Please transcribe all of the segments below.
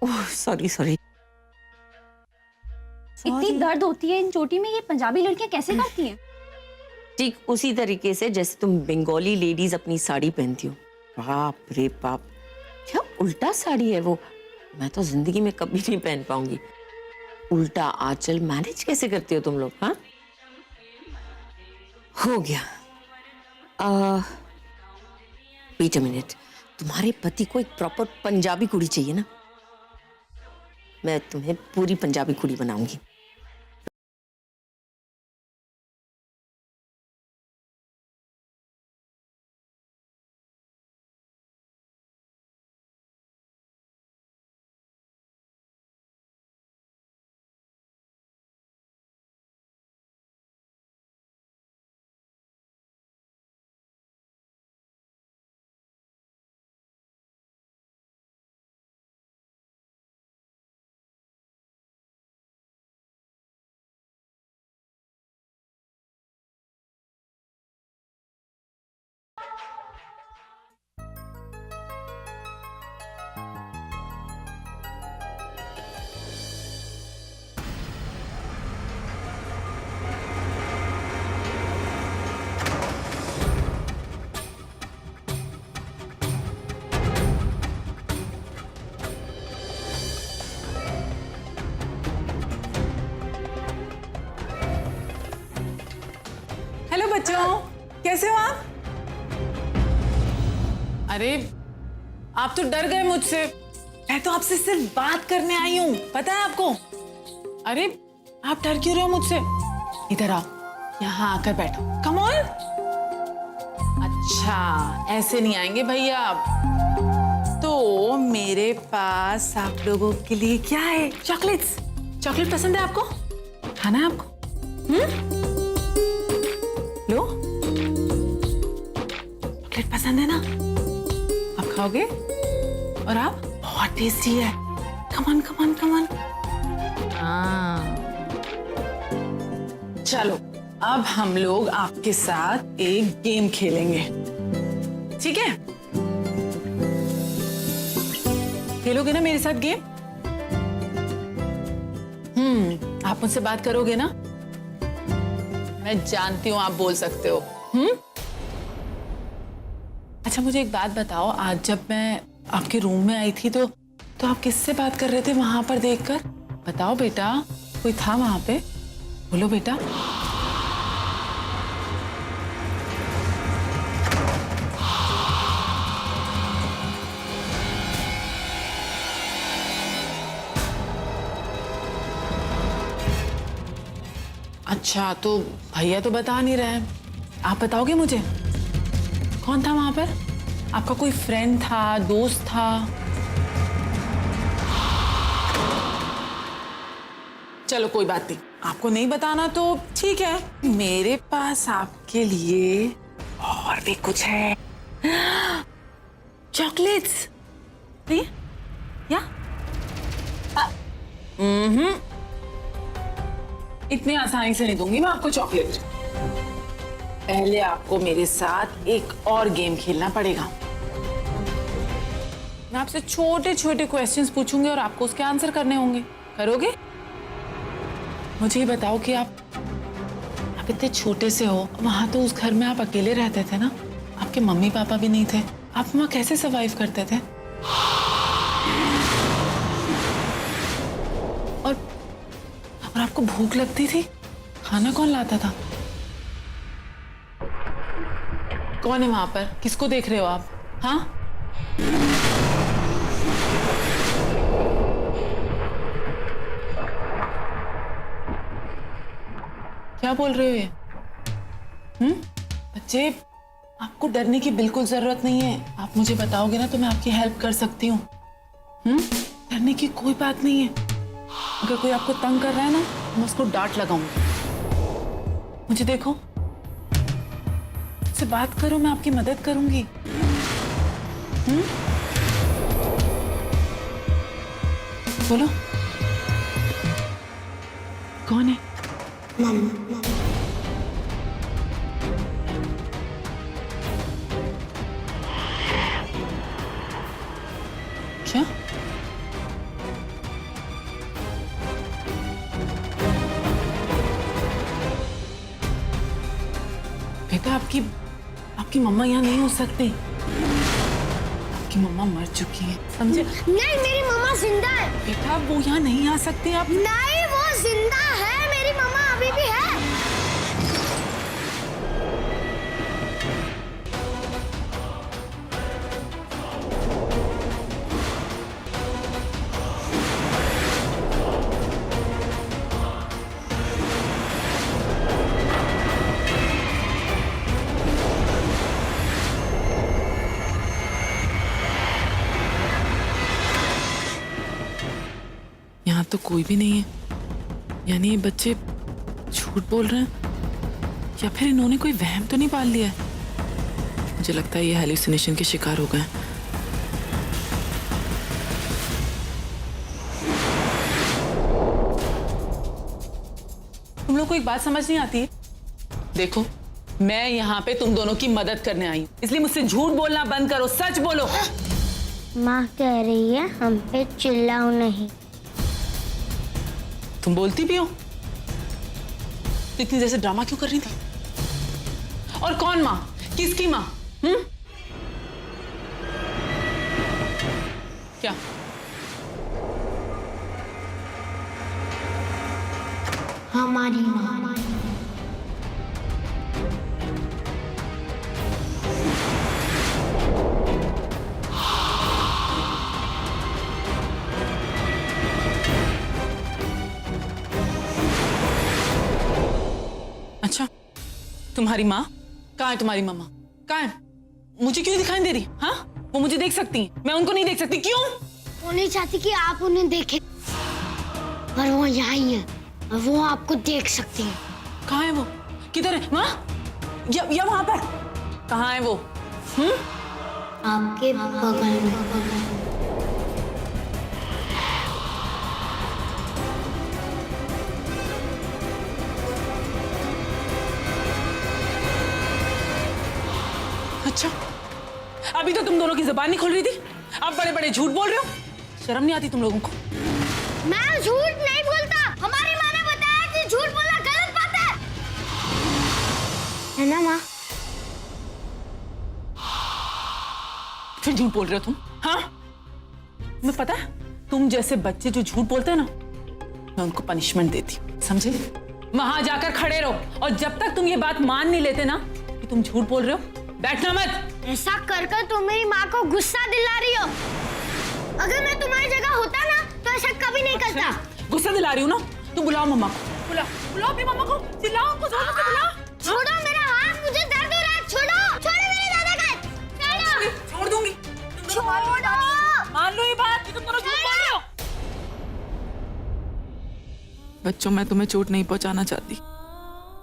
Oh sorry sorry. इतनी दर्द होती है इन चोटी में, ये पंजाबी लड़कियां कैसे करती हैं? ठीक उसी तरीके से जैसे तुम बंगाली लेडीज अपनी साड़ी पहनती हो। बाप रे बाप, क्या उल्टा साड़ी है वो। मैं तो जिंदगी में कभी नहीं पहन पाऊंगी। उल्टा आंचल मैनेज कैसे करते हो तुम लोग? हाँ हो गया। वेट अ मिनट, तुम्हारे पति को एक प्रॉपर पंजाबी कुड़ी चाहिए ना? मैं तुम्हें पूरी पंजाबी कुड़ी बनाऊंगी। हेलो बच्चों, कैसे हो आप? अरे आप तो डर गए मुझसे। मैं तो आपसे सिर्फ बात करने आई हूँ, पता है आपको? अरे आप डर क्यों रहे हो मुझसे? इधर आओ, यहाँ आकर बैठो। Come on. अच्छा ऐसे नहीं आएंगे भैया आप। तो मेरे पास आप लोगों के लिए क्या है? चॉकलेट्स। चॉकलेट पसंद है आपको? खाना है आपको? लो, चॉकलेट पसंद है ना? आप खाओगे? और आप? बहुत टेस्टी है। कमान कमान कमान। चलो अब हम लोग आपके साथ एक गेम खेलेंगे, ठीक है? खेलोगे ना मेरे साथ गेम? आप मुझसे बात करोगे ना? मैं जानती हूँ आप बोल सकते हो। अच्छा मुझे एक बात बताओ, आज जब मैं आपके रूम में आई थी तो आप किससे बात कर रहे थे वहां पर देखकर? बताओ बेटा, कोई था वहां पे? बोलो बेटा। अच्छा तो भैया तो बता नहीं रहे हैं, आप बताओगे मुझे कौन था वहां पर? आपका कोई फ्रेंड था, दोस्त था? चलो कोई बात नहीं, आपको नहीं बताना तो ठीक है। मेरे पास आपके लिए और भी कुछ है। चॉकलेट्स या? इतनी आसानी से नहीं दूंगी मैं आपको चॉकलेट। पहले आपको मेरे साथ एक और गेम खेलना पड़ेगा। मैं आपसे छोटे छोटे क्वेश्चंस पूछूंगी और आपको उसके आंसर करने होंगे। करोगे? मुझे ये बताओ कि आप इतने छोटे से हो, वहां तो उस घर में आप अकेले रहते थे ना? आपके मम्मी पापा भी नहीं थे, आप वहां कैसे सरवाइव करते थे? और आपको भूख लगती थी, खाना कौन लाता था? कौन है वहां पर? किसको देख रहे हो आप? हाँ क्या बोल रहे हो ये? बच्चे आपको डरने की बिल्कुल जरूरत नहीं है। आप मुझे बताओगे ना तो मैं आपकी हेल्प कर सकती हूँ। डरने की कोई बात नहीं है। अगर कोई आपको तंग कर रहा है ना, मैं उसको डांट लगाऊंगी। मुझे देखो, मुझसे बात करो, मैं आपकी मदद करूंगी। बोलो कौन है? मम्मा। क्या? बेटा आपकी मम्मा यहाँ नहीं हो सकती। आपकी मम्मा मर चुकी है, समझे? नहीं, मेरी मम्मा जिंदा है। बेटा वो यहाँ नहीं आ सकती आप। नहीं, वो जिंदा है, मेरी मम्मा अभी भी है। यहाँ तो कोई भी नहीं है, यानी ये बच्चे झूठ बोल रहे हैं या फिर इन्होंने कोई वहम तो नहीं पाल लिया है। मुझे लगता है ये हैलुसिनेशन के शिकार हो गए हैं। तुम लोग को एक बात समझ नहीं आती है? देखो, मैं यहाँ पे तुम दोनों की मदद करने आई हूँ, इसलिए मुझसे झूठ बोलना बंद करो, सच बोलो। माँ कह रही है हम पे चिल्लाओ नहीं। तुम बोलती भी हो तो इतनी जैसे ड्रामा क्यों कर रही थी? और कौन माँ? किसकी माँ? क्या? हमारी माँ। अच्छा, तुम्हारी माँ? कहाँ है तुम्हारी मम्मा? कहाँ है? मुझे क्यों दिखाई दे रही? हाँ, वो मुझे देख सकती हैं, मैं उनको नहीं देख सकती। क्यों? वो नहीं चाहती कि आप उन्हें देखें, पर वो यहाँ ही है और वो आपको देख सकती है। कहाँ है वो? किधर है? वहाँ? या वहाँ पर? कहाँ है वो? आपके बगल में। अच्छा, अभी तो तुम दोनों की जुबान नहीं खोल रही थी, अब बड़े बड़े झूठ बोल रहे हो। शर्म नहीं आती तुम लोगों को? मैं झूठ नहीं बोलता, हमारी माँ ने बताया कि झूठ बोलना गलत बात है ना माँ? फिर झूठ बोल रहे हो तुम? हाँ, तुम्हें पता है तुम जैसे बच्चे जो झूठ बोलते हैं ना, मैं उनको पनिशमेंट देती, समझे? वहां जाकर खड़े रहो, और जब तक तुम ये बात मान नहीं लेते ना कि तुम झूठ बोल रहे हो, बैठना मत। ऐसा कर कर तुम मेरी माँ को गुस्सा दिला रही हो। अगर मैं तुम्हारी जगह होता ना तो ऐसा कभी नहीं करता। गुस्सा दिला रही हूँ ना? तो बुलाओ मम्मा को, बुलाओ अपनी मम्मा को, चिल्लाओ उनको, जोर से बुलाओ। छोड़ो मेरा हाथ, मुझे दर्द हो रहा है। छोड़ो मेरे दादा का। छोड़ दूंगी। मान लो ये बात कि तुम दोनों झूठ बोल रहे हो। बच्चों, मैं तुम्हें चोट नहीं पहुंचाना चाहती,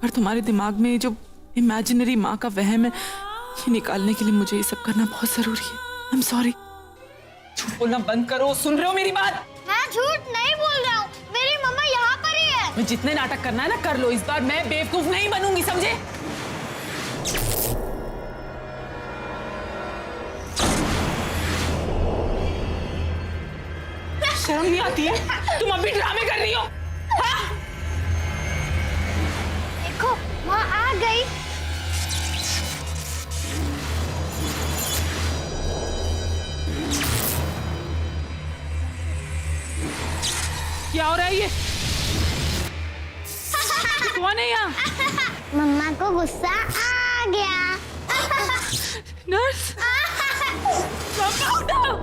पर तुम्हारे दिमाग में जो इमेजिनरी माँ का वहम है, ये निकालने के लिए मुझे ये सब करना बहुत जरूरी है। I am sorry. झूठ बोलना बंद करो, सुन रहे हो मेरी बात? मैं झूठ नहीं बोल रहा हूँ, मेरी मम्मा यहाँ पर ही है। मैं जितने नाटक करना है ना कर लो, इस बार मैं बेवकूफ नहीं बनूंगी, समझे? शर्म नहीं आती है? तुम अभी ड्रामे कर रही हो? हाँ? देखो माँ आ गई। क्या हो रहा है ये? कौन है यहाँ? मम्मा को गुस्सा आ गया। नर्स, मम्मा उठाओ।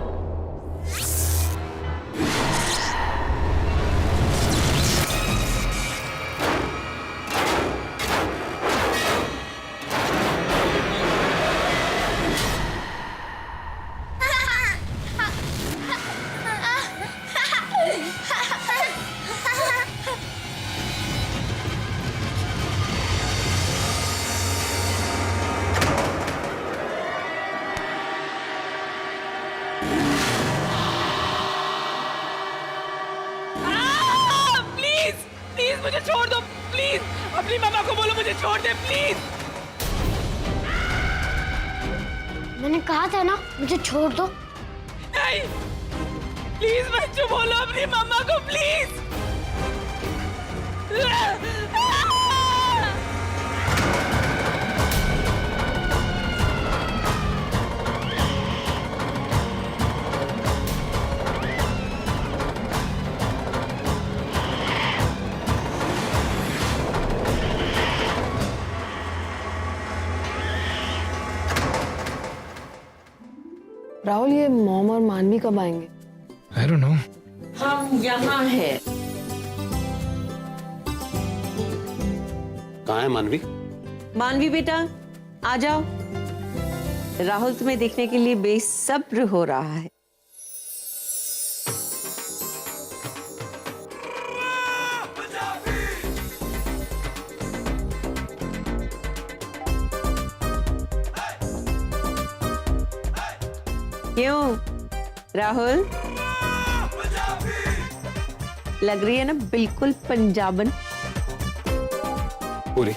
प्लीज मुझे छोड़ दो, प्लीज। अपनी मम्मा को बोलो मुझे छोड़ दे, प्लीज। मैंने कहा था ना मुझे छोड़ दो। नहीं, प्लीज बच्चों बोलो अपनी मम्मा को, प्लीज। राहुल, ये मॉम और मानवी कब आएंगे? I don't know. हम यहाँ है। कहाँ है मानवी? मानवी बेटा आ जाओ, राहुल तुम्हें देखने के लिए बेसब्र हो रहा है। क्यों राहुल, लग रही है ना बिल्कुल पंजाबन। पूरी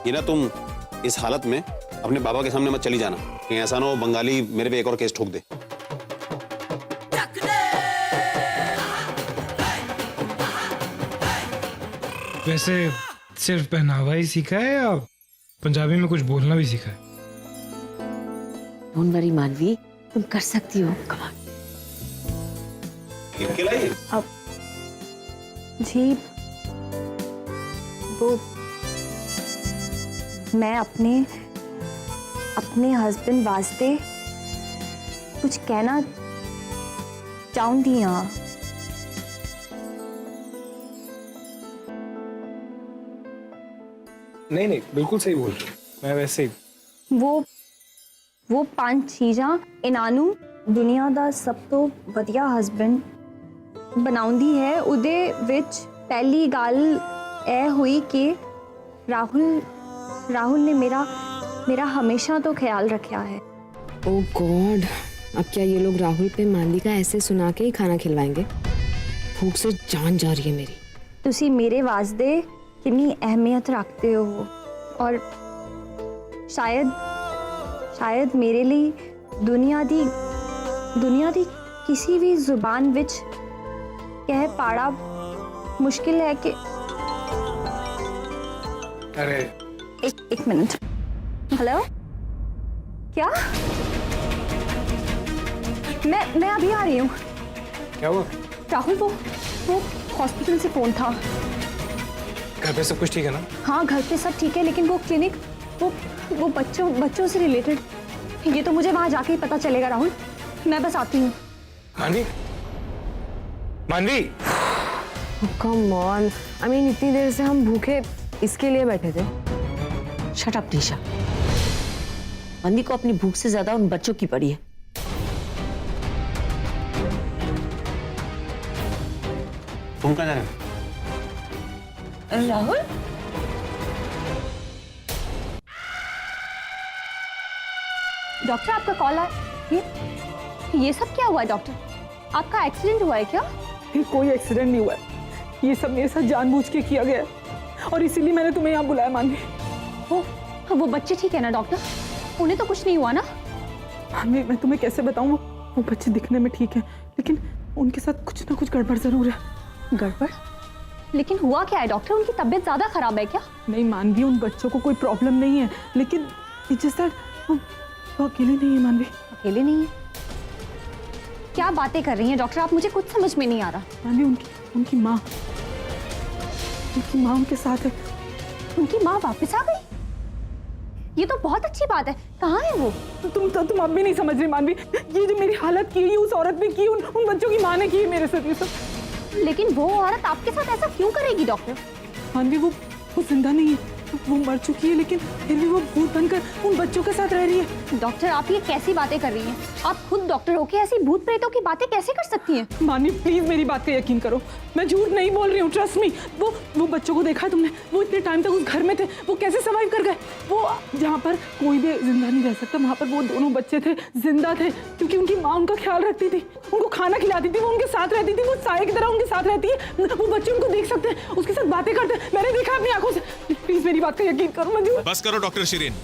ये ना, तुम इस हालत में अपने बाबा के सामने मत चली जाना, कहीं ऐसा ना हो बंगाली मेरे पे एक और केस ठोक दे। वैसे सिर्फ पहनावा ही सीखा है या पंजाबी में कुछ बोलना भी सीखा है? डोंट वरी मानवी, तुम कर सकती हो। Come on. लिख के लाइए। जी वो मैं अपने हस्बैंड वास्ते कुछ कहना चाहूंगी। हाँ, नहीं, बिल्कुल सही बोल रहे हो। मैं वैसे ही वो 5 चीज़ां इनानू दुनिया ਦਾ ਸਭ ਤੋਂ ਵਧੀਆ ਹਸਬੈਂਡ ਬਣਾਉਂਦੀ ਹੈ। ਉਹਦੇ ਵਿੱਚ ਪਹਿਲੀ ਗੱਲ ਇਹ ਹੋਈ कि राहुल ने मेरा हमेशा तो ख्याल रखा है। ओह गॉड, अब क्या ये लोग राहुल पे मानवी का ऐसे सुना के ही खाना खिलवाएंगे? भूख से जान जा रही है मेरी। तुसी मेरे वास्ते कितनी अहमियत रखते हो और शायद मेरे लिए दुनिया दी किसी भी जुबान विच कह पाड़ा मुश्किल है कि अरे एक मिनट। हेलो, क्या? मैं अभी आ रही हूँ। क्या हुआ? राहुल, वो हॉस्पिटल से फोन था। घर पे सब कुछ ठीक है ना? हाँ, घर पे सब ठीक है, लेकिन वो क्लिनिक वो बच्चों से रिलेटेड, ये तो मुझे वहां जाके ही पता चलेगा। राहुल, मैं बस आती हूँ। मानवी कम ऑन, आई मीन इतनी देर से हम भूखे इसके लिए बैठे थे। शट अप निशा, मानवी को अपनी भूख से ज्यादा उन बच्चों की पड़ी है। तुम कहाँ जा रहे हो? राहुल, डॉक्टर, आपका कॉल आया। ये सब क्या हुआ है डॉक्टर? आपका एक्सीडेंट हुआ है क्या? कोई एक्सीडेंट नहीं हुआ है, ये सब मेरे साथ जानबूझ के किया गया है और इसीलिए मैंने तुम्हें यहाँ बुलाया। मानवी, वो बच्चे ठीक है ना डॉक्टर? उन्हें तो कुछ नहीं हुआ ना? मानवी, मैं तुम्हें कैसे बताऊँ, वो बच्चे दिखने में ठीक है लेकिन उनके साथ कुछ ना कुछ गड़बड़ जरूर है। गड़बड़? लेकिन हुआ क्या है डॉक्टर? उनकी तबीयत ज्यादा खराब है क्या? नहीं मानवी, उन बच्चों को कोई प्रॉब्लम नहीं है, लेकिन वो अकेले नहीं है। मानवी अकेले नहीं है? क्या बातें कर रही हैं डॉक्टर आप? मुझे कुछ समझ में नहीं आ रहा। मानवी, उनकी माँ उनके साथ है। उनकी माँ वापस आ गई? ये तो बहुत अच्छी बात है। कहाँ है वो? तुम अब भी नहीं समझ रही मानवी, ये जो मेरी हालत की है, उस औरत ने की, उन बच्चों की माँ ने की है मेरे साथ ये सब। लेकिन वो औरत आपके साथ ऐसा क्यों करेगी डॉक्टर? मानवी, वो जिंदा नहीं है, वो मर चुकी है, लेकिन फिर भी वो भूत बनकर उन बच्चों के साथ रह रही है। डॉक्टर, आप ये कैसी बातें कर रही हैं? आप खुद डॉक्टर होके ऐसी भूत प्रेतों की बातें कैसे कर सकती हैं? मानवी प्लीज मेरी बात का यकीन करो, मैं झूठ नहीं बोल रही हूँ, ट्रस्ट मी। वो बच्चों को देखा है तुमने? वो इतने टाइम तक उस घर में थे, वो कैसे सर्वाइव कर गए? वो जहाँ पर कोई भी जिंदा नहीं रह सकता, वहाँ पर वो दोनों बच्चे थे, जिंदा थे, क्योंकि उनकी माँ उनका ख्याल रखती थी, उनको खाना खिलाती थी, वो उनके साथ रहती थी, वो साये की तरह उनके साथ रहती है। वो बच्चे उनको देख सकते हैं, उसके साथ बातें करते हैं, मैंने देखा अपनी आंखों से। प्लीज मेरी बात का यकीन करो। बस करो डॉक्टर शिरीन।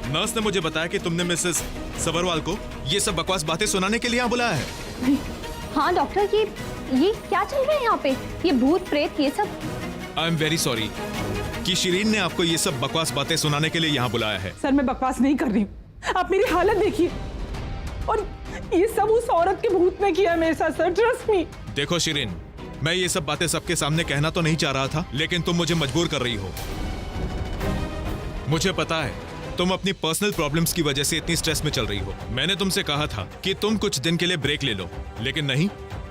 नर्स ने मुझे बताया कि तुमने मिसेस सबरवाल को ये सब बकवास बातें सुनाने के लिए यहाँ बुलाया है। हाँ डॉक्टर, ये क्या चल रहा है यहाँ पे? ये भूत प्रेत ये सब? आई एम वेरी सॉरी कि शिरीन ने आपको ये सब बकवास बातें सुनाने के लिए यहाँ बुलाया है। सर, मैं बकवास नहीं कर रही हूँ, आप मेरी हालत देखिए, और ये सब उस औरत के भूत ने किया है मेरे साथ सर, ट्रस्ट मी। देखो शिरीन, मैं ये सब बातें सबके सामने कहना तो नहीं चाह रहा था, लेकिन तुम मुझे मजबूर कर रही हो। मुझे पता है तुम अपनी पर्सनल प्रॉब्लम्स की वजह से इतनी स्ट्रेस में चल रही हो। मैंने तुमसे कहा था कि तुम कुछ दिन के लिए ब्रेक ले लो, लेकिन नहीं,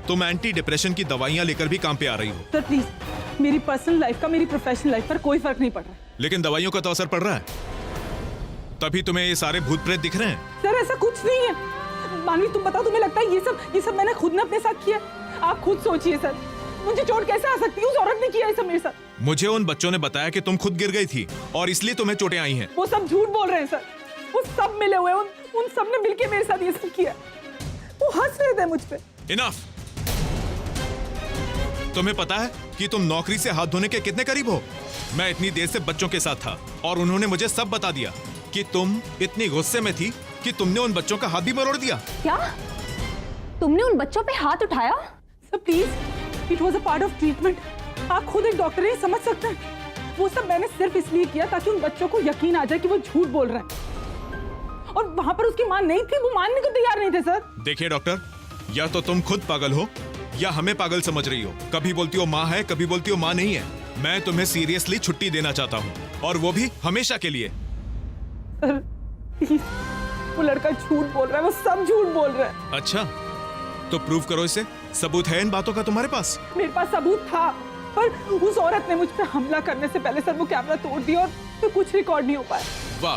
तुम एंटी डिप्रेशन की दवाइयां लेकर भी काम पे आ रही हो। सर प्लीज, मेरी पर्सनल लाइफ का मेरी प्रोफेशनल लाइफ पर कोई फर्क नहीं पड़ रहा। लेकिन दवाइयों का तो असर पड़ रहा है, तभी तुम्हें ये सारे भूत प्रेत दिख रहे हैं। सर ऐसा कुछ नहीं है। मानवी तुम बताओ, तुम्हें लगता है ये सब मैंने खुद ने अपने साथ किया? आप खुद सोचिए सर, मुझे चोट कैसे आ सकती है? उस औरत ने किया ये सब मेरे साथ। मुझे उन बच्चों ने बताया कि तुम खुद गिर गई थी और इसलिए तुम्हें चोटें आई हैं। वो सब झूठ बोल रहे हैं सर। वो सब मिले हुए उन सब ने मिलके मेरे साथ ये सब किया। वो हंस रहे थे मुझ पे। इनफ। तुम्हें पता है कि तुम नौकरी से हाथ धोने के कितने करीब हो? मैं इतनी देर से बच्चों के साथ था और उन्होंने मुझे सब बता दिया कि तुम इतनी गुस्से में थी कि तुमने उन बच्चों का हाथ भी मरोड़ दिया। क्या तुमने उन बच्चों पे हाथ उठाया? Sir please, it was a part of treatment. आप खुद एक डॉक्टर हैं, समझ सकते हैं। वो सब मैंने सिर्फ इसलिए किया ताकि उन बच्चों को यकीन आ जाए कि वो झूठ बोल रहे हैं। और वहां पर उसकी मां नहीं थी, वो मानने को तैयार नहीं थे सर। देखिए डॉक्टर, या तो तुम खुद पागल हो या हमें पागल समझ रही हो। कभी बोलती हो माँ है, कभी बोलती हो माँ नहीं है। मैं तुम्हें सीरियसली छुट्टी देना चाहता हूँ, और वो भी हमेशा के लिए। सर प्लीज, वो लड़का झूठ बोल रहा है, वो सब झूठ बोल रहा है। अच्छा, तो प्रूव करो इसे। सबूत है इन बातों का तुम्हारे पास? मेरे पास सबूत था, पर उस औरत ने मुझ पे हमला करने से पहले सर वो कैमरा तोड़ दिया और फिर कुछ रिकॉर्ड नहीं हो पाया। वाह,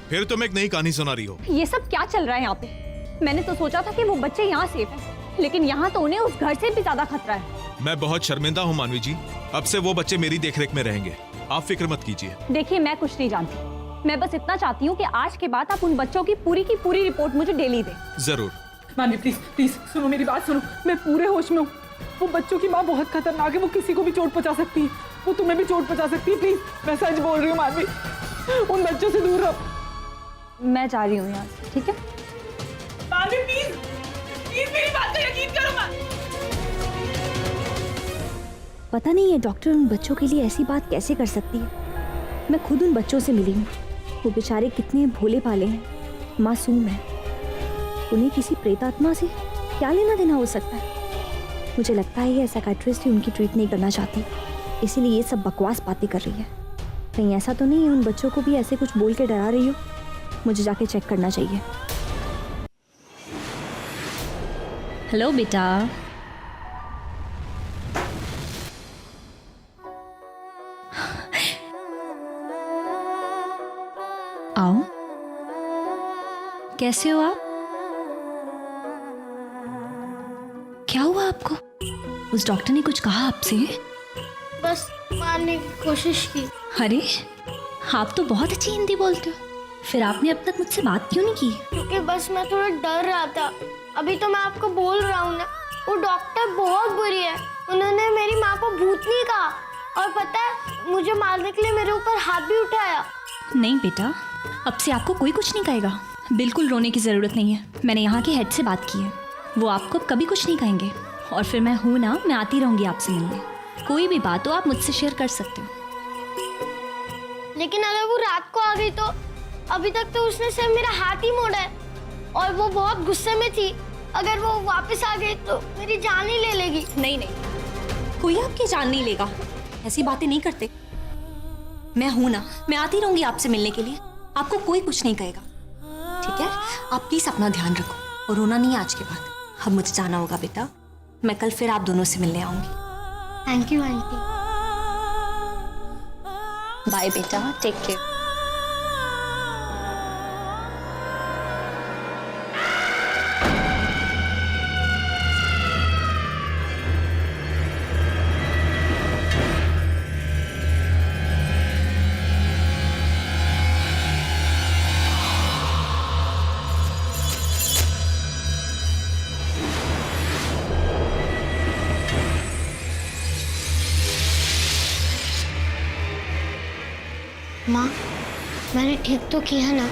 फिर तुम एक नई कहानी सुना रही हो। ये सब क्या चल रहा है यहाँ पे? मैंने तो सोचा था कि वो बच्चे यहाँ सेफ हैं, लेकिन यहाँ तो उन्हें उस घर से भी ज्यादा खतरा है। मैं बहुत शर्मिंदा हूँ मानवी जी। अब से वो बच्चे मेरी देखरेख में रहेंगे, आप फिक्र मत कीजिए। देखिए, मैं कुछ नहीं जानती। मैं बस इतना चाहती हूँ कि आज के बाद आप उन बच्चों की पूरी रिपोर्ट मुझे डेली दें। जरूर। मानवी प्लीज प्लीज सुनो, मेरी बात सुनो। मैं पूरे होश में हूँ। वो बच्चों की माँ बहुत खतरनाक है, वो किसी को भी चोट पहुंचा सकती है। वो तुम्हें भी चोट पहुंचा सकती है। प्लीज, मैं सच बोल रही हूँ मानवी, उन बच्चों से दूर रहो। मैं जा रही हूँ यहाँ से, ठीक है? मानवी प्लीज प्लीज, मेरी बात पे यकीन करो। पता नहीं ये डॉक्टर उन बच्चों के लिए ऐसी बात कैसे कर सकती है। मैं खुद उन बच्चों से मिली हूँ। वो बेचारे कितने भोले भाले हैं, मासूम हैं। उन्हें किसी प्रेतात्मा से क्या लेना देना हो सकता है? मुझे लगता है ये साइकियाट्रिस्ट ही उनकी ट्रीट नहीं करना चाहती, इसीलिए ये सब बकवास बातें कर रही है। कहीं ऐसा तो नहीं है उन बच्चों को भी ऐसे कुछ बोल के डरा रही हो? मुझे जाके चेक करना चाहिए। हेलो बेटा। आओ, कैसे हो आप? क्या हुआ आपको? उस डॉक्टर ने कुछ कहा आपसे? बस मारने की कोशिश की। अरे, आप तो बहुत अच्छी हिंदी बोलते हो, फिर आपने अब तक मुझसे बात क्यों नहीं की? क्योंकि बस मैं थोड़ा डर रहा था। अभी तो मैं आपको बोल रहा हूँ ना, वो डॉक्टर बहुत बुरी है। उन्होंने मेरी माँ को भूतनी कहा, और पता है मुझे मारने के लिए मेरे ऊपर हाथ भी उठाया। नहीं बेटा, अब से आपको कोई कुछ नहीं कहेगा। बिल्कुल रोने की ज़रूरत नहीं है। मैंने यहाँ के हेड से बात की है, वो आपको कभी कुछ नहीं कहेंगे। और फिर मैं हूँ ना, मैं आती रहूँगी आपसे मिलने। कोई भी बात हो आप मुझसे शेयर कर सकते हो। लेकिन अगर वो रात को आ गई तो? अभी तक तो उसने सिर्फ मेरा हाथ ही मोड़ा है, और वो बहुत गुस्से में थी। अगर वो वापस आ गई तो मेरी जान ही ले लेगी। नहीं, कोई आपकी जान नहीं लेगा, ऐसी बातें नहीं करते। मैं हूं ना, मैं आती रहूंगी आपसे मिलने के लिए। आपको कोई कुछ नहीं कहेगा, ठीक है? आप प्लीज अपना ध्यान रखो और रोना नहीं आज के बाद। अब मुझे जाना होगा बेटा, मैं कल फिर आप दोनों से मिलने आऊंगी। Thank you aunty. बाय बेटा, टेक केयर। माँ, मैंने ठीक तो किया ना?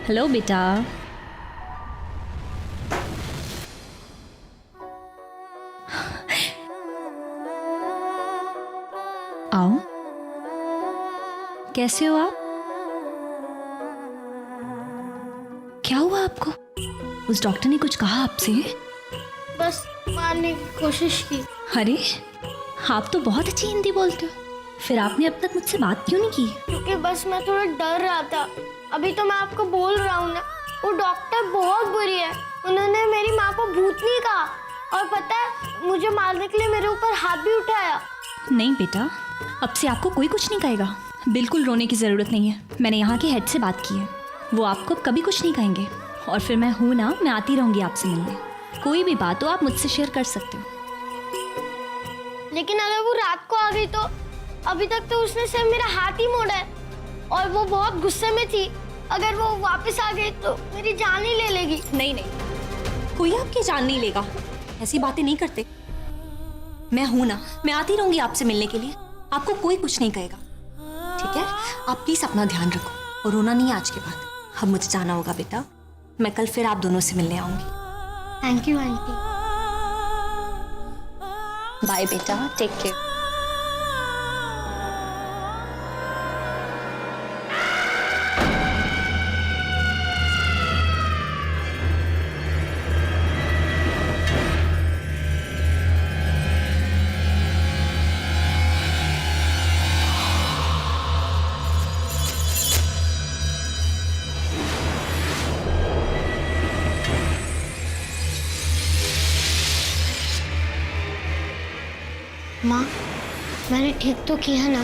हेलो बेटा। आओ, कैसे हो आप? क्या हुआ आपको? उस डॉक्टर ने कुछ कहा आपसे? बस मारने की कोशिश की। अरे, आप तो बहुत अच्छी हिंदी बोलते हो, फिर आपने अब तक मुझसे बात क्यों नहीं की? क्योंकि बस मैं थोड़ा डर रहा था। अभी तो मैं आपको बोल रहा हूँ ना, वो डॉक्टर बहुत बुरी है। उन्होंने मेरी माँ को भूतनी कहा और पता है मुझे मारने के लिए मेरे ऊपर हाथ भी उठाया। नहीं बेटा, अब से आपको कोई कुछ नहीं कहेगा। बिल्कुल रोने की ज़रूरत नहीं है। मैंने यहाँ के हेड से बात की है, वो आपको कभी कुछ नहीं कहेंगे। और फिर मैं हूँ ना, मैं आती रहूँगी आपसे मिलने। कोई भी बात हो आप मुझसे शेयर कर सकते हो। लेकिन अगर वो रात को आ गई तो? अभी तक तो उसने सिर्फ मेरा हाथ ही मोड़ा है और वो बहुत गुस्से में थी। अगर वो वापस आ गई तो मेरी जान ही ले लेगी। नहीं नहीं, कोई आपकी जान नहीं लेगा, ऐसी बातें नहीं करते। मैं हूं ना, मैं आती रहूंगी आपसे मिलने के लिए। आपको कोई कुछ नहीं कहेगा, ठीक है? आप प्लीज अपना ध्यान रखो और रोना नहीं आज के बाद। अब मुझे जाना होगा बेटा, मैं कल फिर आप दोनों से मिलने आऊंगी। Thank you aunty. बाय बेटा, टेक केयर। माँ, मैंने ठीक तो किया ना?